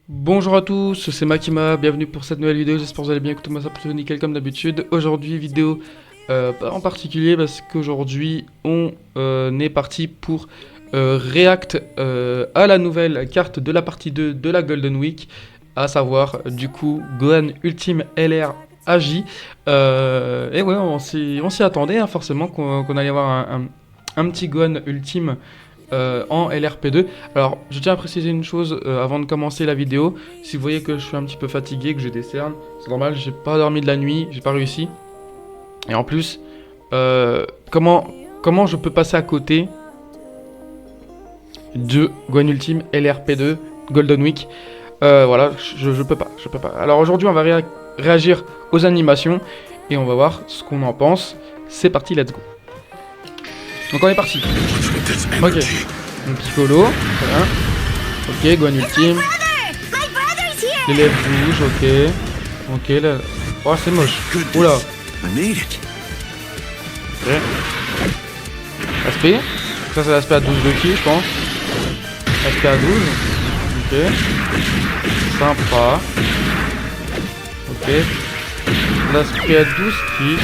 Bonjour à tous, c'est Makima, bienvenue pour cette nouvelle vidéo, j'espère que vous allez bien, écoutez-moi ça plutôt nickel comme d'habitude. Aujourd'hui vidéo pas en particulier parce qu'aujourd'hui on est parti pour react à la nouvelle carte de la partie 2 de la Golden Week, à savoir du coup Gohan Ultime LR AJ. Et ouais, on s'y attendait hein, forcément qu'on allait avoir un petit Gohan Ultime en LRP2. Alors, je tiens à préciser une chose avant de commencer la vidéo. Si vous voyez que je suis un petit peu fatigué, que j'ai des cernes, c'est normal, j'ai pas dormi de la nuit, j'ai pas réussi. Et en plus, comment je peux passer à côté de Gohan Ultime LRP2 Golden Week voilà, je peux pas, Alors aujourd'hui, on va réagir aux animations et on va voir ce qu'on en pense. C'est parti, let's go. Donc on est parti. Ok. Un Piccolo. Très bien. Ok, Gohan Ultime. Les lèvres bougent, ok. Ok, là. Oh, c'est moche. Oula. Ok. Aspect. Ça, c'est l'aspect à 12 de ki, je pense. Aspect à 12. Ok. Sympa. Ok. L'aspect à 12 ki.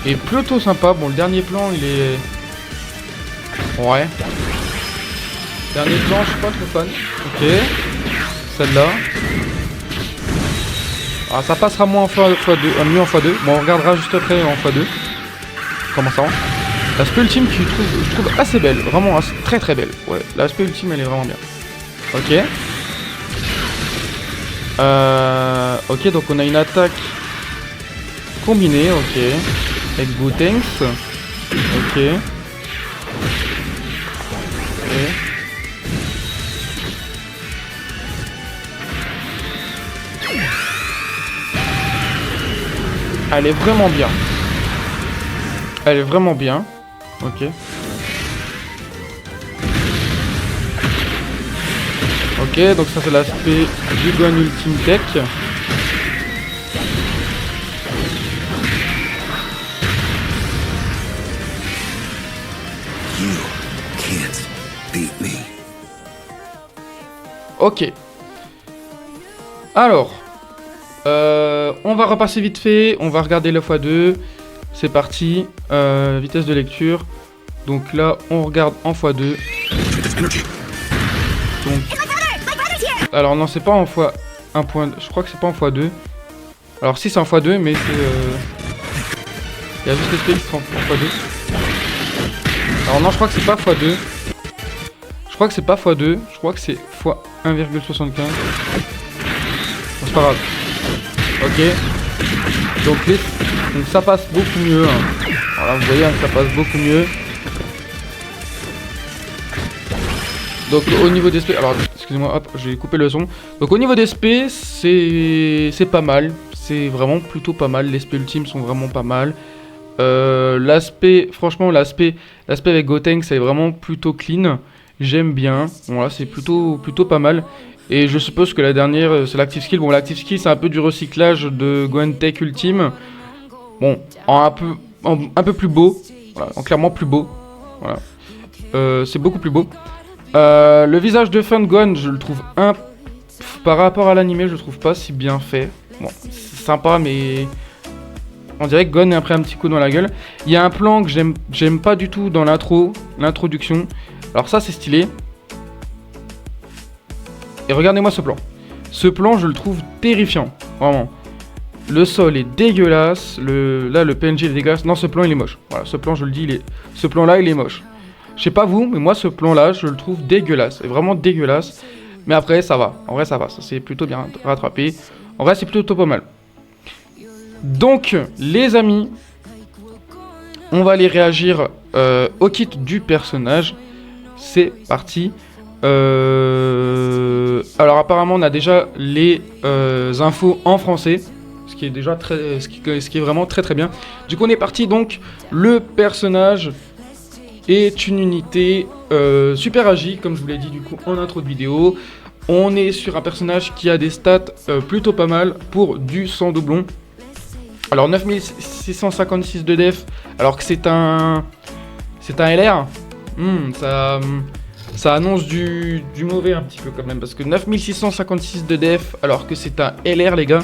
Et plutôt sympa. Bon, le dernier plan, il est... Ouais. Dernier plan, je suis pas trop fan. Ok. Celle-là. Ah, ça passera moins en x2, mieux en x2. Bon, on regardera juste après en x2. Comment ça rend. L'aspect ultime, je trouve assez belle. Vraiment très très belle. Ouais, l'aspect ultime, elle est vraiment bien. Ok. Ok, donc on a une attaque combinée. Ok. Avec Gotenks. Ok. Elle est vraiment bien. Elle est vraiment bien. Ok. Ok, donc ça c'est l'aspect du Gohan Ultime Tech. Ok. Alors, on va repasser vite fait. On va regarder le x2. C'est parti. Vitesse de lecture. Donc là, on regarde en x2. Donc, alors non, c'est pas en x1. Je crois que c'est pas en x2. Alors si c'est en x2, mais c'est... Il y a juste les qui sont en x2. Alors non, je crois que c'est pas x2. Je crois que c'est pas x2. Je crois que c'est x1,75. Bon, c'est pas grave. Ok. Donc ça passe beaucoup mieux. Hein. Voilà, vous voyez, hein, ça passe beaucoup mieux. Donc au niveau des SP, alors excusez-moi, hop, j'ai coupé le son. Donc au niveau des SP, c'est pas mal. C'est vraiment plutôt pas mal. Les SP ultimes sont vraiment pas mal. Franchement, l'aspect avec Gotenks, c'est vraiment plutôt clean. J'aime bien. Voilà, c'est plutôt pas mal. Et je suppose que la dernière, c'est l'Active Skill. Bon, l'Active Skill, c'est un peu du recyclage de Gohan Tech Ultime. Bon, un peu plus beau. Voilà, en clairement plus beau. Voilà. C'est beaucoup plus beau. Le visage de fin de Gohan, je le trouve par rapport à l'animé, je le trouve pas si bien fait. Bon, c'est sympa, mais on dirait que Gohan a pris un petit coup dans la gueule. Il y a un plan que j'aime pas du tout dans l'introduction. Alors ça, c'est stylé. Et regardez-moi ce plan. Ce plan, je le trouve terrifiant. Vraiment. Le sol est dégueulasse. Là, le PNG est dégueulasse. Non, ce plan, il est moche. Voilà, ce plan, je le dis, ce plan-là, il est moche. Je sais pas vous, mais moi, ce plan-là, je le trouve dégueulasse. C'est vraiment dégueulasse. Mais après, ça va. En vrai, ça va. Ça s'est plutôt bien rattrapé. En vrai, c'est plutôt pas mal. Donc, les amis, on va aller réagir au kit du personnage. C'est parti. Alors apparemment on a déjà les infos en français, ce qui est déjà ce qui est vraiment très très bien. Du coup on est parti. Donc le personnage est une unité super agile, comme je vous l'ai dit du coup en intro de vidéo. On est sur un personnage qui a des stats plutôt pas mal pour du sans doublon. Alors 9656 de def, alors que c'est un LR. ça annonce du mauvais un petit peu quand même. Parce que 9656 de def, alors que c'est un LR, les gars.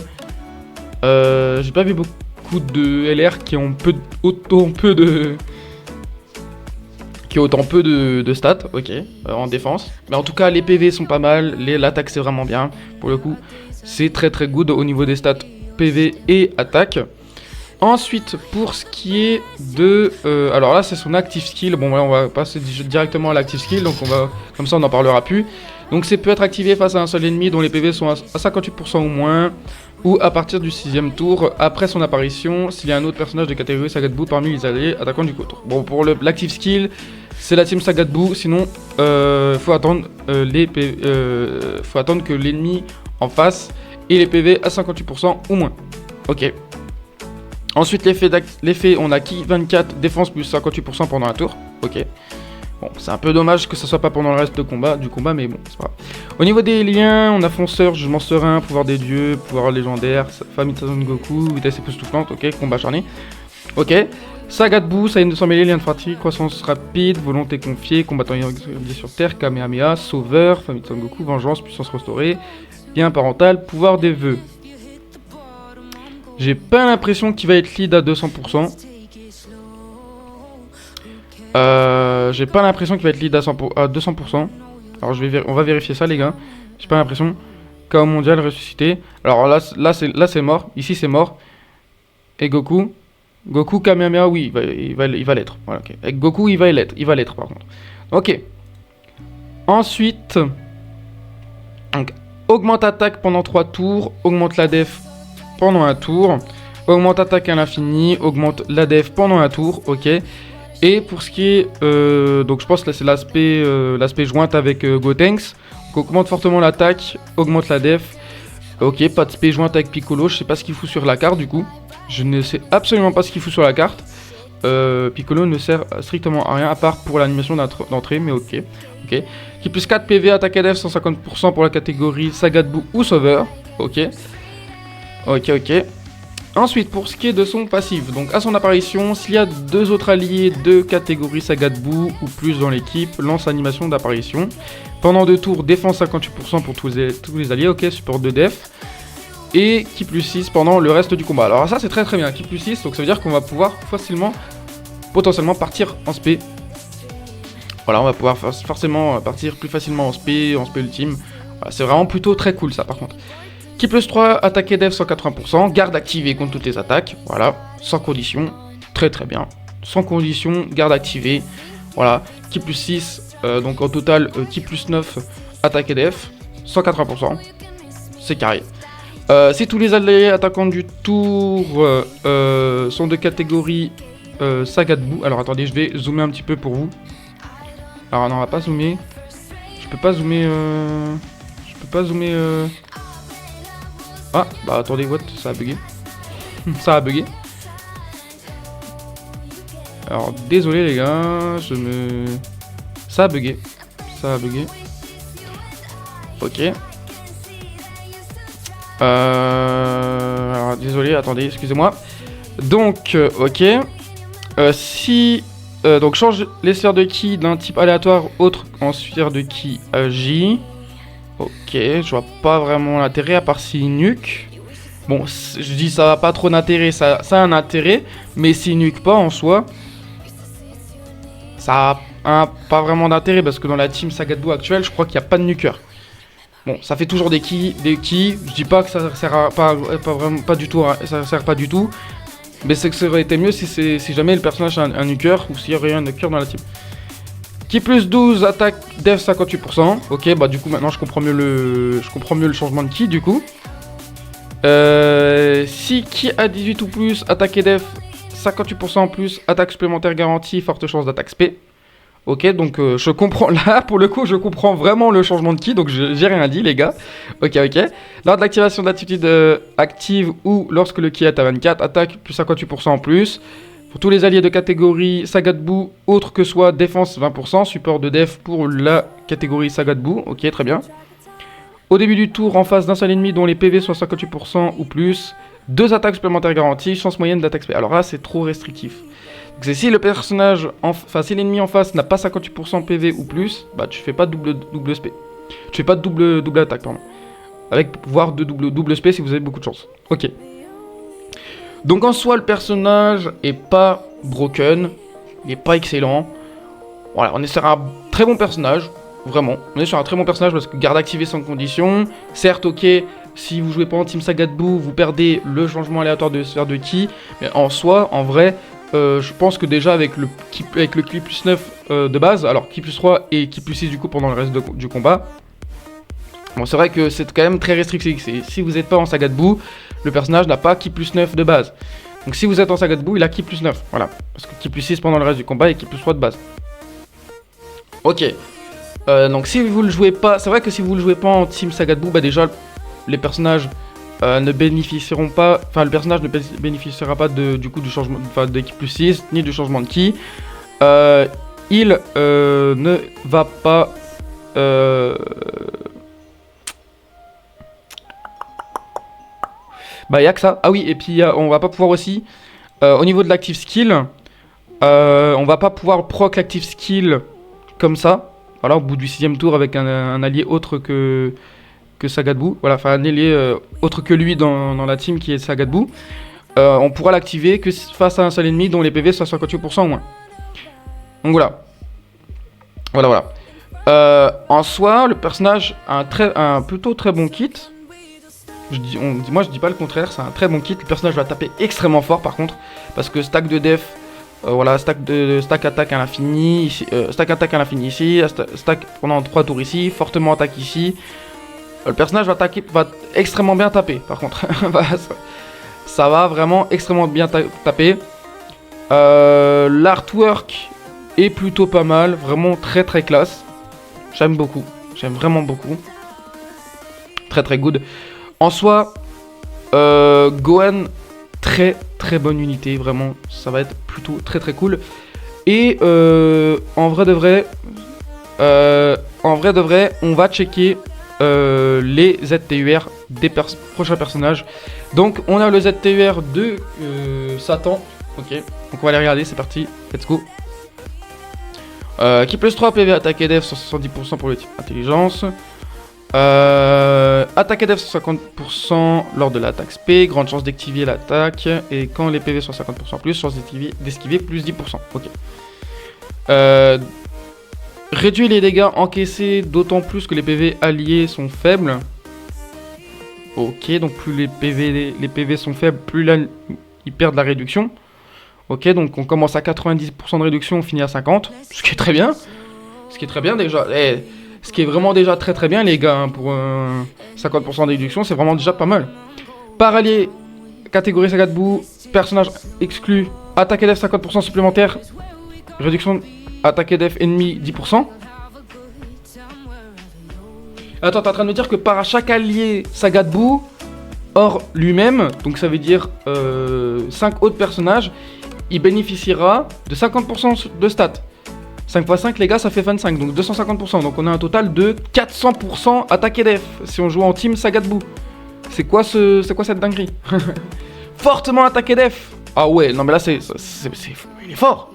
J'ai pas vu beaucoup de LR qui ont autant peu de stats, ok, en défense. Mais en tout cas, les PV sont pas mal, l'attaque c'est vraiment bien, pour le coup. C'est très très good au niveau des stats PV et attaque. Ensuite, pour ce qui est de... alors là, c'est son active skill. Bon, là, on va passer directement à l'active skill, donc comme ça, on n'en parlera plus. Donc, c'est peut être activé face à un seul ennemi dont les PV sont à 58% ou moins, ou à partir du 6ème tour, après son apparition, s'il y a un autre personnage de catégorie Sagatbu parmi les alliés attaquants du côté. Bon, pour l'active skill, c'est la team Sagatbu, sinon, faut attendre que l'ennemi en face ait les PV à 58% ou moins. Ok. Ensuite, l'effet, on a Ki 24, défense plus 58% pendant un tour. Ok. Bon, c'est un peu dommage que ça soit pas pendant le reste du combat, mais bon, c'est pas grave. Au niveau des liens, on a fonceur, jugement serein, pouvoir des dieux, pouvoir légendaire, famille de Son Goku, vitesse époustouflante, ok, combat acharné. Ok. Sagatbu, Saiyan 200 mêlée, lien de fatigue, croissance rapide, volonté confiée, combattant irrégulier sur terre, Kamehameha, sauveur, famille de Son Goku, vengeance, puissance restaurée, bien parental, pouvoir des vœux. J'ai pas l'impression qu'il va être lead à 200%. J'ai pas l'impression qu'il va être lead à 200%. Alors on va vérifier ça, les gars. J'ai pas l'impression. KO mondial ressuscité. Alors là c'est mort. Ici c'est mort. Et Goku Kamehameha, oui, il va l'être. Voilà, okay. Avec Goku, il va l'être par contre. Ok. Ensuite, donc, augmente attaque pendant 3 tours, augmente la def pendant un tour, augmente attaque à l'infini, augmente la def pendant un tour, ok. Et pour ce qui est, donc je pense que là c'est l'aspect jointe avec Gotenks, donc augmente fortement l'attaque, augmente la def, ok, pas de spé jointe avec Piccolo, je sais pas ce qu'il fout sur la carte du coup, je ne sais absolument pas ce qu'il fout sur la carte, Piccolo ne sert strictement à rien à part pour l'animation d'entrée, mais ok. Qui plus 4 PV, attaque à def 150% pour la catégorie Sagatbu ou Sauveur, ok. Ensuite, pour ce qui est de son passif, donc à son apparition, s'il y a 2 autres alliés de catégorie Sagatbu ou plus dans l'équipe, lance animation d'apparition. Pendant 2 tours, défense 58% pour tous les alliés, ok, support de def. Et Ki plus 6 pendant le reste du combat. Alors ça c'est très bien, Ki plus 6, donc ça veut dire qu'on va pouvoir potentiellement partir en spé. Voilà, on va pouvoir forcément partir plus facilement en spé ultime. Voilà, c'est vraiment plutôt très cool ça par contre. Ki plus 3, attaque et def 180%, garde activée contre toutes les attaques, voilà, sans condition, très bien. Sans condition, garde activée, voilà. Ki plus 6, donc en total, Ki plus 9, attaque et def, 180%, c'est carré. Si tous les alliés attaquants du tour sont de catégorie Sagatbu, alors attendez, je vais zoomer un petit peu pour vous. Alors non, on va pas zoomer, je peux pas zoomer, Ah, bah attendez, what? Ça a bugué. Ça a bugué. Alors, désolé les gars, ça a bugué. Ok. Alors, désolé, attendez, excusez-moi. Donc, ok. Donc, change les sphères de Ki d'un type aléatoire autre en sphère de Ki J. Ok, je vois pas vraiment l'intérêt à part si nuque. Bon, je dis ça a pas trop d'intérêt, ça a un intérêt, mais si nuque pas en soi, ça a pas vraiment d'intérêt parce que dans la team Sagatbu actuelle, je crois qu'il n'y a pas de nuqueur. Bon, ça fait toujours des ki, je dis pas que ça sert pas du tout, ça sert pas du tout, mais c'est que ça aurait été mieux si jamais le personnage a un nuqueur ou s'il y aurait un nuqueur dans la team. Ki plus 12, attaque def 58%. Ok, bah du coup maintenant je comprends mieux le changement de Ki du coup. Si Ki a 18 ou plus, attaque et def 58% en plus, attaque supplémentaire garantie, forte chance d'attaque spé. Ok, donc je comprends, là pour le coup je comprends vraiment le changement de Ki, donc j'ai rien dit les gars. Ok. Lors de l'activation d'attitude active ou lorsque le Ki est à 24, attaque plus 58% en plus. Pour tous les alliés de catégorie Sagatbu, autre que soit défense 20%, support de def pour la catégorie Sagatbu, ok très bien. Au début du tour, en face d'un seul ennemi dont les PV sont 58% ou plus, 2 attaques supplémentaires garanties, chance moyenne d'attaque spé. Alors là c'est trop restrictif. Donc c'est si le personnage, enfin si l'ennemi en face n'a pas 58% PV ou plus, bah tu fais pas double SP. Tu fais pas de double attaque, pardon. Avec voire de double SP si vous avez beaucoup de chance. Ok. Donc en soi, le personnage est pas broken, il est pas excellent. Voilà, on est sur un très bon personnage, vraiment. On est sur un très bon personnage parce que garde activée sans condition. Certes, ok, si vous jouez pas en Team Sagadbou, vous perdez le changement aléatoire de sphère de ki. Mais en soi, en vrai, je pense que déjà avec le ki plus 9 de base, alors ki plus 3 et ki plus 6 du coup pendant le reste du combat. Bon, c'est vrai que c'est quand même très restrictif. Si vous n'êtes pas en Sagadbou, le personnage n'a pas ki plus 9 de base. Donc si vous êtes en Sagadbou, il a ki plus 9. Voilà. Parce que ki plus 6 pendant le reste du combat et ki plus 3 de base. Ok. Donc si vous le jouez pas... C'est vrai que si vous le jouez pas en Team Sagadbou, bah déjà, les personnages ne bénéficieront pas... Enfin, le personnage ne bénéficiera pas du coup du changement... Enfin, de ki plus 6, ni du changement de ki. Il ne va pas... Bah y'a que ça. Ah oui, et puis on va pas pouvoir aussi, au niveau de l'active skill, on va pas pouvoir proc l'active skill comme ça. Voilà, au bout du 6ème tour avec un allié autre que Sagadbou. Voilà, enfin un allié autre que lui dans la team qui est Sagadbou. On pourra l'activer que face à un seul ennemi dont les PV sont 58% au moins. Donc voilà. Voilà. En soi, le personnage a un plutôt très bon kit. Moi je dis pas le contraire, c'est un très bon kit. Le personnage va taper extrêmement fort par contre, parce que stack de def, voilà, stack attaque à l'infini ici, stack attaque à l'infini ici, stack pendant 3 tours ici, fortement attaque ici. Le personnage va extrêmement bien taper par contre. Ça va vraiment extrêmement bien taper. L'artwork est plutôt pas mal, vraiment très très classe. J'aime beaucoup, j'aime vraiment beaucoup. Très très good. En soi, Gohan, très très bonne unité, vraiment, ça va être plutôt très très cool. Et en vrai de vrai, on va checker les ZTUR des prochains personnages. Donc on a le ZTUR de Satan, ok, donc on va aller regarder, c'est parti, let's go. Qui plus 3 PV attaque et def sur 70% pour le type intelligence. Attaque et def sur 50% lors de l'attaque SP, grande chance d'activer l'attaque, et quand les PV sont 50% plus, chance d'esquiver plus 10%. Ok. Réduit les dégâts encaissés, d'autant plus que les PV alliés sont faibles. Ok, donc plus les PV sont faibles, plus là, ils perdent la réduction. Ok, donc on commence à 90% de réduction, on finit à 50%, ce qui est très bien. Ce qui est très bien déjà. Ce qui est vraiment déjà très très bien les gars, hein, pour 50% de réduction, c'est vraiment déjà pas mal. Par allié, catégorie Sagadbou, personnage exclu, attaque et def 50% supplémentaire, réduction attaque et def ennemi 10%. Attends, t'es en train de me dire que par chaque allié Sagadbou, hors lui-même, donc ça veut dire 5 autres personnages, il bénéficiera de 50% de stats. 5 x 5 les gars ça fait 25, donc 250%, donc on a un total de 400% attaque et def si on joue en team Sagadbou. C'est quoi cette dinguerie? Fortement attaque et def. Ah ouais, non mais là il est fort.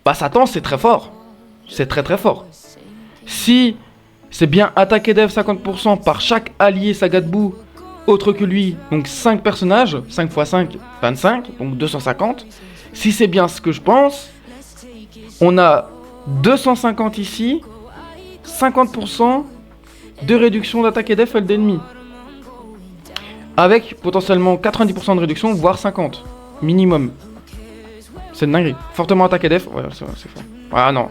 Bah Satan c'est très fort. C'est très très fort. Si c'est bien attaque et def 50% par chaque allié Sagadbou autre que lui, donc 5 personnages, 5 x 5, 25, donc 250. Si c'est bien ce que je pense, on a 250 ici, 50% de réduction d'attaque et def d'ennemis. Avec potentiellement 90% de réduction, voire 50, minimum. C'est une dinguerie. Fortement attaque et def, ouais, c'est fort. Ah non.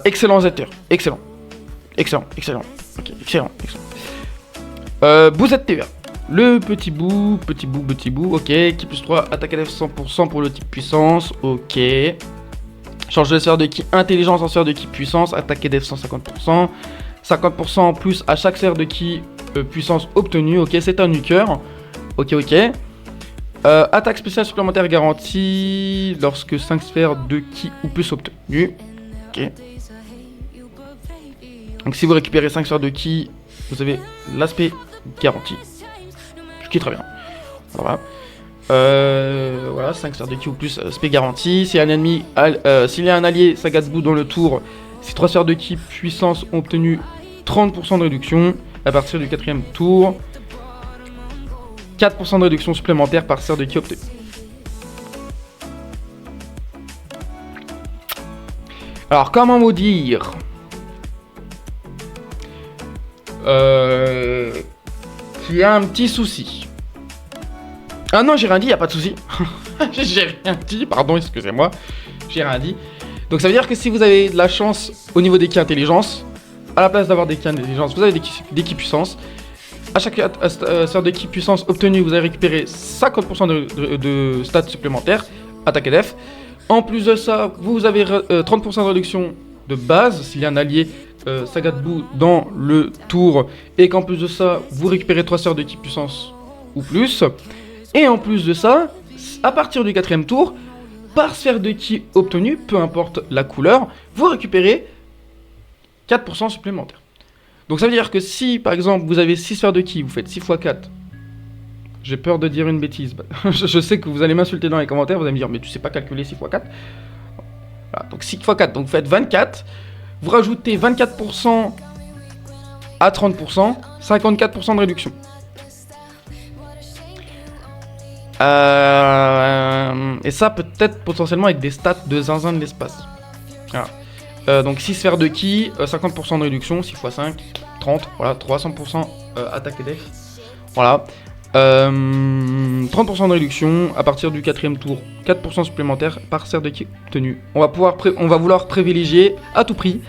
Excellent ZTR, excellent. Ok, excellent. Bou ZTR. Le petit bout, ok, qui plus 3, attaque à def 100% pour le type puissance, ok. Change de sphère de ki intelligence en sphère de ki puissance, attaque et def 150%, 50% en plus à chaque sphère de ki puissance obtenue, ok, c'est un nuker, ok. Attaque spéciale supplémentaire garantie lorsque 5 sphères de ki ou plus obtenues, ok. Donc si vous récupérez 5 sphères de ki, vous avez l'aspect garanti. Ce qui est très bien. Voilà. Voilà, 5 sphères de ki ou plus, spé garanti. S'il y a un ennemi, s'il y a un allié Sagatbu dans le tour, ces 3 sphères de ki puissance ont obtenu 30% de réduction à partir du 4ème tour. 4% de réduction supplémentaire par sphère de ki obtenue. Alors, comment vous dire qu'il y a un petit souci. Ah non, j'ai rien dit, y a pas de souci. J'ai rien dit, pardon, excusez-moi. J'ai rien dit. Donc ça veut dire que si vous avez de la chance au niveau des ki intelligence, à la place d'avoir des ki intelligence, vous avez des ki puissance. À chaque sphère de ki puissance obtenue, vous allez récupérer 50% de stats supplémentaires, attaque et def. En plus de ça, vous avez 30% de réduction de base s'il y a un allié Sagatbu dans le tour. Et qu'en plus de ça, vous récupérez 3 sphères de ki puissance ou plus. Et en plus de ça, à partir du 4ème tour, par sphère de ki obtenue, peu importe la couleur, vous récupérez 4% supplémentaires. Donc ça veut dire que si, par exemple, vous avez 6 sphères de ki, vous faites 6 x 4. J'ai peur de dire une bêtise. Je sais que vous allez m'insulter dans les commentaires, vous allez me dire, mais tu sais pas calculer 6 x 4. Voilà, donc 6 x 4, donc vous faites 24. Vous rajoutez 24% à 30%, 54% de réduction. Et ça peut-être potentiellement avec des stats de zinzin de l'espace. Voilà. Donc 6 sphères de ki, 50% de réduction, 6 x 5, 30, voilà, 300% attaque et def. Voilà. 30% de réduction à partir du 4ème tour, 4% supplémentaire par sphère de ki obtenue. On va vouloir privilégier à tout prix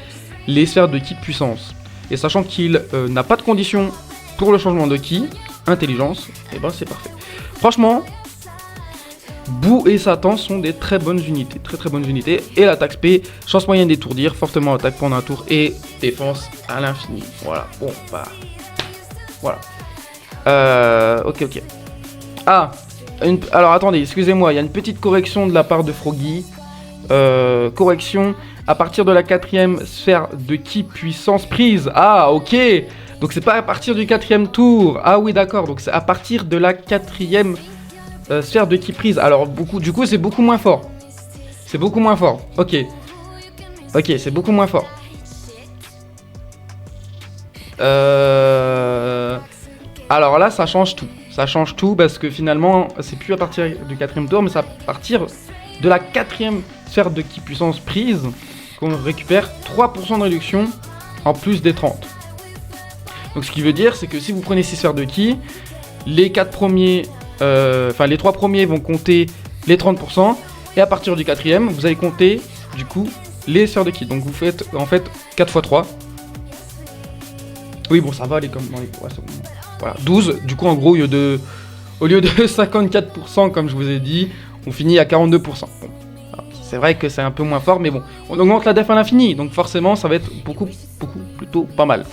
les sphères de ki puissance. Et sachant qu'il n'a pas de condition pour le changement de ki, intelligence, et ben c'est parfait. Franchement, Boo et Satan sont des très bonnes unités, très bonnes unités. Et l'attaque spé, chance moyenne d'étourdir, fortement attaque pendant un tour et défense à l'infini. Voilà, bon bah, voilà. Ok. Ah, alors attendez, excusez-moi, il y a une petite correction de la part de Froggy. Correction, à partir de la 4ème sphère de ki puissance prise. Ah, ok. Donc c'est pas à partir du 4ème tour. Ah oui, d'accord, donc c'est à partir de la 4ème sphère de ki prise. Alors, du coup, c'est beaucoup moins fort. C'est beaucoup moins fort. Ok, c'est beaucoup moins fort. Alors là, ça change tout. Ça change tout parce que finalement, c'est plus à partir du 4ème tour, mais c'est à partir de la 4ème sphère de ki puissance prise qu'on récupère 3% de réduction en plus des 30. Donc ce qui veut dire, c'est que si vous prenez 6 sphères de ki, les 4 premiers, les 3 premiers vont compter les 30%, et à partir du 4ème, vous allez compter du coup les sphères de ki. Donc vous faites en fait 4 x 3. Oui, bon, ça va aller comme dans les. Ouais, voilà, 12. Du coup, en gros, au lieu de 54%, comme je vous ai dit, on finit à 42%. Bon, c'est vrai que c'est un peu moins fort, mais bon, on augmente la def à l'infini, donc forcément, ça va être beaucoup plutôt pas mal.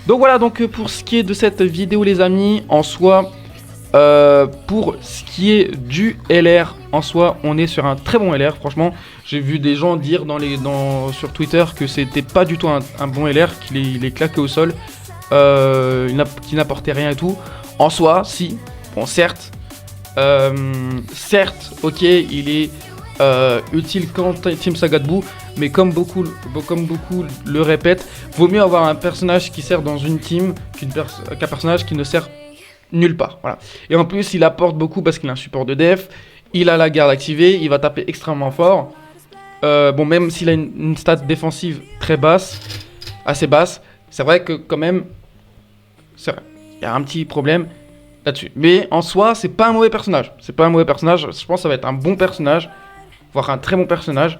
Donc voilà, donc pour ce qui est de cette vidéo, les amis, en soi, pour ce qui est du LR, en soi, on est sur un très bon LR. Franchement, j'ai vu des gens dire sur Twitter que c'était pas du tout un bon LR, qu'il est claqué au sol, qui n'apportait rien et tout. En soi, si, bon, certes, ok, il est utile quand Team Sagatbu, mais comme beaucoup le répètent, vaut mieux avoir un personnage qui sert dans une team qu'un personnage qui ne sert nulle part. Voilà. Et en plus, il apporte beaucoup parce qu'il a un support de def, il a la garde activée, il va taper extrêmement fort. Bon, même s'il a une stat défensive très basse, assez basse, c'est vrai que quand même, il y a un petit problème là-dessus. Mais en soi, c'est pas un mauvais personnage. C'est pas un mauvais personnage. Je pense que ça va être un bon personnage, voire un très bon personnage.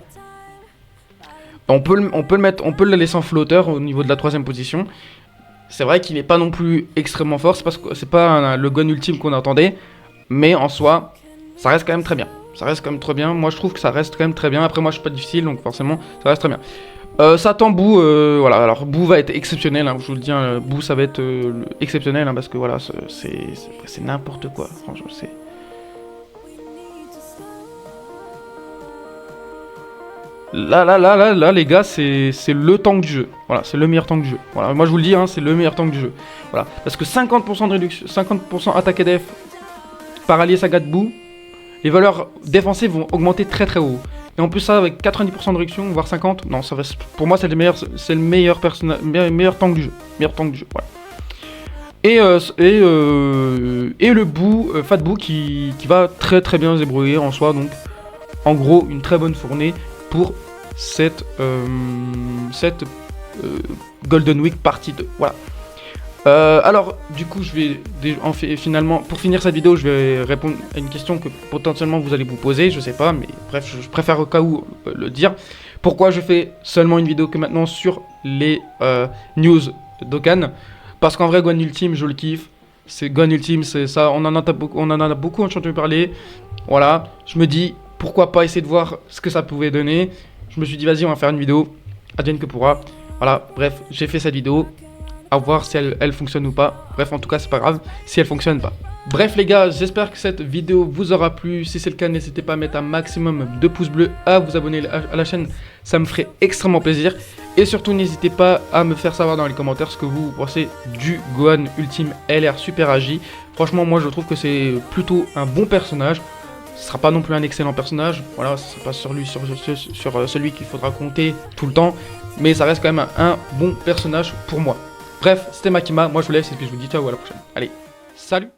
On peut le laisser en flotteur au niveau de la 3ème position. C'est vrai qu'il n'est pas non plus extrêmement fort. C'est pas le gun ultime qu'on attendait, mais en soi, ça reste quand même très bien. Ça reste quand même très bien. Moi, je trouve que ça reste quand même très bien. Après, moi, je suis pas difficile, donc forcément, ça reste très bien. Satan Boo, voilà. Alors Boo va être exceptionnel. Hein, je vous le dis, hein, Boo, ça va être exceptionnel, hein, parce que voilà, c'est n'importe quoi. Franchement, c'est. Là, les gars, c'est le tank du jeu. Voilà, c'est le meilleur tank du jeu. Voilà, moi je vous le dis, hein, c'est le meilleur tank du jeu. Voilà, parce que 50% de réduction, 50% attaque et def par allié Sagatbu, les valeurs défensives vont augmenter très très haut. Et en plus ça avec 90% de réduction, voire 50, non, ça va, pour moi c'est le meilleur tank du jeu. Meilleur tank du jeu, voilà. Et le Fat Boo qui va très très bien se débrouiller en soi, donc en gros une très bonne fournée pour cette Golden Week partie 2, voilà. Alors du coup je vais finalement, pour finir cette vidéo, je vais répondre à une question que potentiellement vous allez vous poser, je sais pas, mais bref, je préfère au cas où le dire. Pourquoi je fais seulement une vidéo que maintenant sur les news d'Okhan? Parce qu'en vrai, Gohan Ultime, je le kiffe. C'est Gohan Ultime, c'est ça, on en a beaucoup entendu parler. Voilà, je me dis, pourquoi pas essayer de voir ce que ça pouvait donner. Je me suis dit, vas-y, on va faire une vidéo, advienne que pourra. Voilà, bref, j'ai fait cette vidéo. À voir si elle fonctionne ou pas. Bref, en tout cas, c'est pas grave si elle fonctionne pas. Bref les gars, j'espère que cette vidéo vous aura plu. Si c'est le cas, n'hésitez pas à mettre un maximum de pouces bleus, à vous abonner à la chaîne, ça me ferait extrêmement plaisir. Et surtout, n'hésitez pas à me faire savoir dans les commentaires ce que vous pensez du Gohan Ultime LR Super Agi. Franchement, moi je trouve que c'est plutôt un bon personnage. Ce sera pas non plus un excellent personnage, voilà, c'est pas sur celui qu'il faudra compter tout le temps, mais ça reste quand même un bon personnage pour moi. Bref, c'était Makima, moi je vous laisse et puis je vous dis ciao, à la prochaine. Allez, salut!